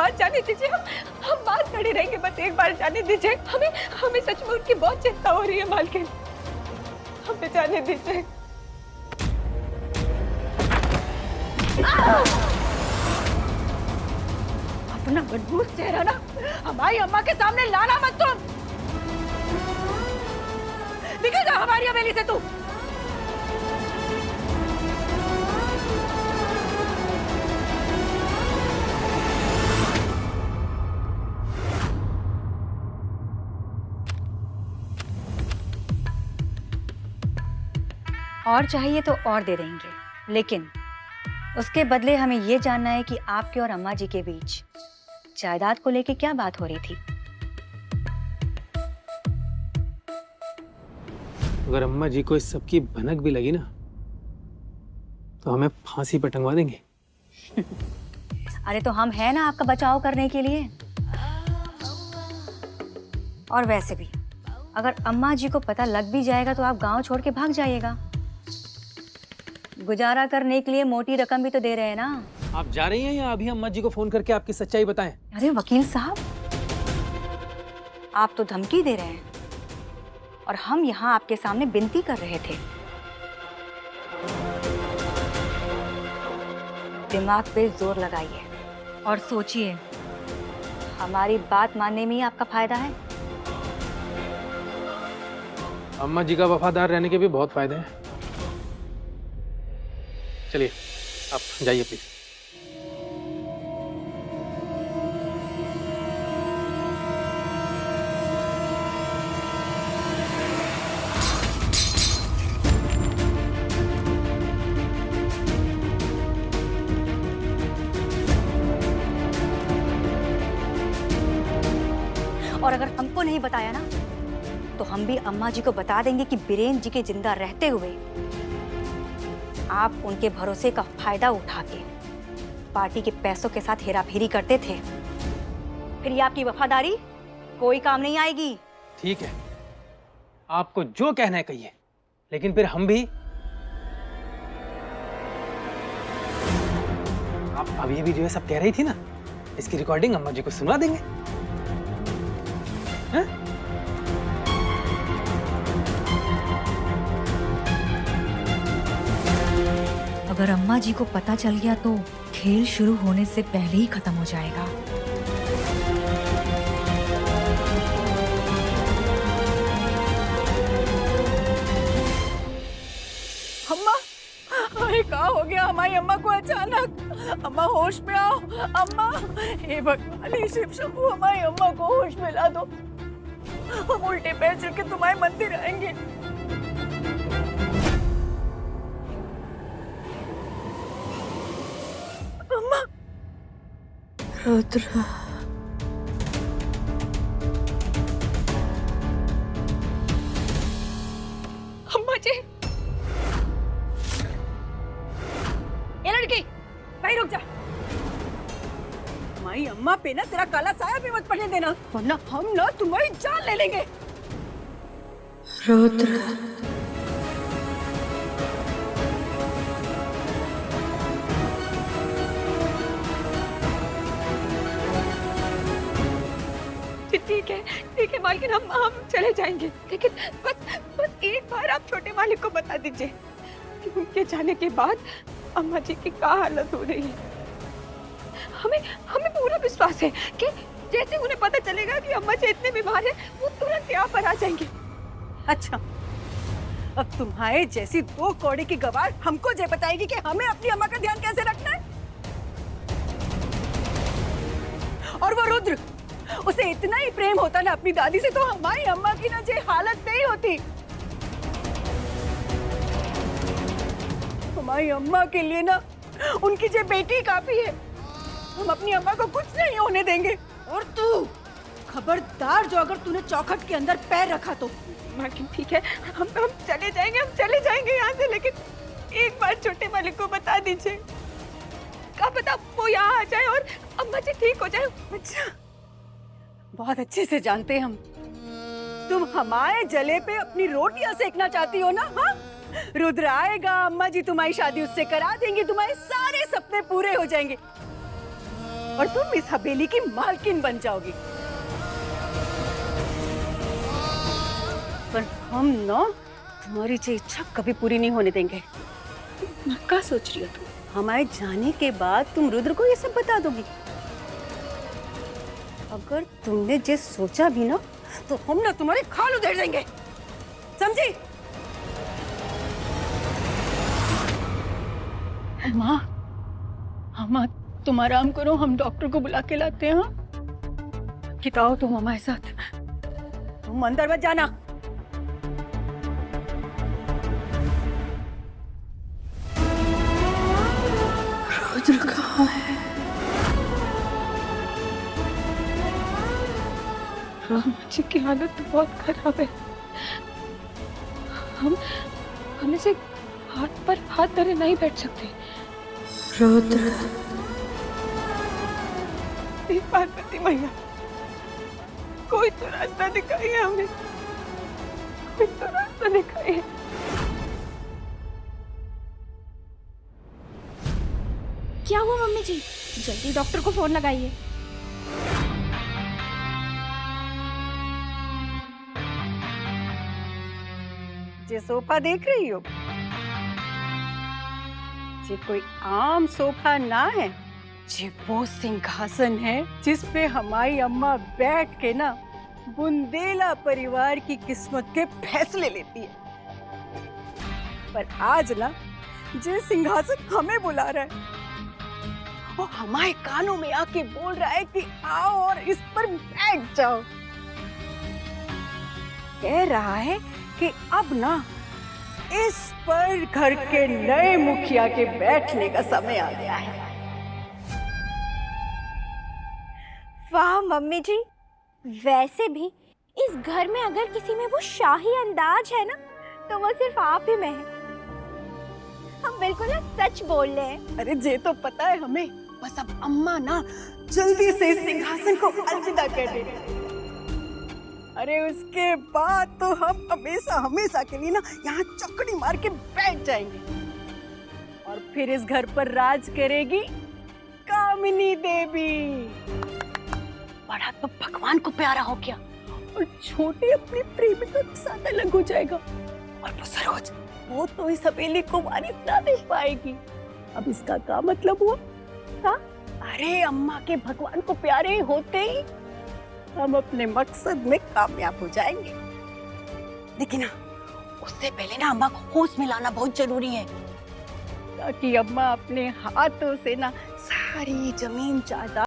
बात जाने दीजिए, हम बात खड़े रहेंगे, बस एक बार जाने दीजिए। हमें हमें सच में उनकी बहुत चिंता हो रही है मालकिन, हमें जाने दीजिए। अपना मनहूस चेहरा ना हमारी अम्मा के सामने लाना मत तुम। निकल जा हमारी हवेली से तू। और चाहिए तो और दे देंगे, लेकिन उसके बदले हमें ये जानना है कि आपके और अम्मा जी के बीच जायदाद को लेके क्या बात हो रही थी। अगर अम्मा जी को इस सब की भनक भी लगी ना तो हमें फांसी पर टंगवा देंगे। अरे तो हम हैं ना आपका बचाव करने के लिए। और वैसे भी अगर अम्मा जी को पता लग भी जाएगा तो आप गांव छोड़ के भाग जाइएगा। गुजारा करने के लिए मोटी रकम भी तो दे रहे हैं ना। आप जा रही हैं या अभी अम्मा जी को फोन करके आपकी सच्चाई बताएं? अरे वकील साहब, आप तो धमकी दे रहे हैं और हम यहाँ आपके सामने विनती कर रहे थे। दिमाग पे जोर लगाइए और सोचिए, हमारी बात मानने में ही आपका फायदा है। अम्मा जी का वफादार रहने के भी बहुत फायदे हैं। चलिए आप जाइए प्लीज। और अगर हमको नहीं बताया ना तो हम भी अम्मा जी को बता देंगे कि बीरेन जी के जिंदा रहते हुए आप उनके भरोसे का फायदा उठा के पार्टी के पैसों के साथ हेराफेरी करते थे। फिर ये आपकी वफादारी कोई काम नहीं आएगी। ठीक है, आपको जो कहना है कहिए, लेकिन फिर हम भी आप अभी भी जो है सब कह रही थी ना, इसकी रिकॉर्डिंग अम्मा जी को सुना देंगे। हैं? अगर अम्मा जी को पता चल गया तो खेल शुरू होने से पहले ही खत्म हो जाएगा। अम्मा, अरे क्या हो गया हमारी अम्मा को अचानक? अम्मा होश में आओ। अम्मा, हे भगवान, हे शिव शंभू, हमारी अम्मा को होश में ला दो। हम उल्टे पैर चल के तुम्हारे मंदिर आएंगे। अम्मा, रुद्र, अम्मा जी, ये लड़की भाई रुक जा। हमारी अम्मा पे ना तेरा काला साया भी मत पड़ने देना, वरना हम ना तुम्हारी जान ले लेंगे। रुद्र, ठीक है मालकिन, हम चले जाएंगे, लेकिन बस एक बार आप छोटे मालिक को बता दीजिए कि उनके जाने के बाद अम्मा जी की क्या हालत हो रही है। हमें पूरा विश्वास है कि जैसे उन्हें पता चलेगा कि अम्मा जी इतने बीमार है, वो तुरंत यहाँ पर आ जाएंगे। अच्छा, अब तुम्हारे जैसी दो कौड़े की गवार हमको ये बताएगी कि हमें अपनी अम्मा का ध्यान कैसे रखना है। और वो रुद्र, उसे इतना ही प्रेम होता ना अपनी दादी से, तो हमारी अम्मा की ना ये हालत नहीं होती। हमारी अम्मा के लिए ना उनकी ये बेटी काफी है। हम अपनी अम्मा को कुछ नहीं होने देंगे। और तू खबरदार, जो अगर तूने चौखट के अंदर पैर रखा तो। मालकिन ठीक है, हम चले जाएंगे यहाँ से, लेकिन एक बार छोटे मालिक को बता दीजिए, क्या पता वो यहाँ आ जाए और अम्मा जी ठीक हो जाए। अच्छा, बहुत अच्छे से जानते हैं हम, तुम हमारे जले पे अपनी रोटियां सेकना चाहती हो ना? हाँ, रुद्र आएगा, अम्मा जी तुम्हारी शादी उससे करा देंगी, तुम्हारे सारे सपने पूरे हो जाएंगे। और तुम इस हवेली की मालकिन बन जाओगी। पर हम ना तुम्हारी ये इच्छा कभी पूरी नहीं होने देंगे। क्या सोच रही हो तुम? हमारे जाने के बाद तुम रुद्र को ये सब बता दोगी? अगर तुमने जे सोचा भी ना तो हम ना तुम्हारे खाल उधेड़ देंगे, समझी? अम्मा, अम्मा तुम आराम करो, हम डॉक्टर को बुला के लाते हैं। हाँ किताओ तुम हमारे साथ, तुम अंदर मत जाना। रुद्र कहाँ है? अम्मा जी की हालत तो बहुत खराब है। हम इसे हाथ पर हाथ धरे नहीं बैठ सकते। रुद्र, पार्वती मैया, कोई तो रास्ता दिखाइए हमें, कोई तो रास्ता दिखाइए। क्या हुआ मम्मी जी? जल्दी डॉक्टर को फोन लगाइए। ये सोफा देख रही हो, ये कोई आम सोफा ना है, ये वो सिंहासन है जिस पे हमारी अम्मा बैठ के ना बुंदेला परिवार की किस्मत के फैसले लेती है। पर आज ना ये सिंहासन हमें बुला रहा है और हमारे कानों में आके बोल रहा है कि आओ और इस पर बैठ जाओ। कह रहा है कि अब ना इस पर घर के नए मुखिया के बैठने का समय आ गया है। वाह मम्मी जी, वैसे भी इस घर में अगर किसी में वो शाही अंदाज है ना तो वो सिर्फ आप ही में है। हम बिल्कुल ना सच बोल रहे हैं। अरे जे तो पता है हमें, बस अब अम्मा ना जल्दी से इस सिंहासन को अलविदा कर दे। अरे उसके बाद तो हम हमेशा हमेशा के लिए ना यहाँ चौकड़ी मार के बैठ जाएंगे और फिर इस घर पर राज करेगी कामिनी देवी। बड़ा तो भगवान को प्यारा हो गया और छोटे अपने प्रेमिका के साथ अलग हो जाएगा। और वो सरोज, वो तो इस हवेली को वारिस ना देख पाएगी। अब इसका क्या मतलब हुआ? हाँ? अरे अम्मा के भगवान को प्यारे होते ही हम अपने मकसद में कामयाब हो जाएंगे। लेकिन उससे पहले ना अम्मा को होश में लाना बहुत जरूरी है, ताकि अम्मा अपने हाथों से ना सारी जमीन जायदाद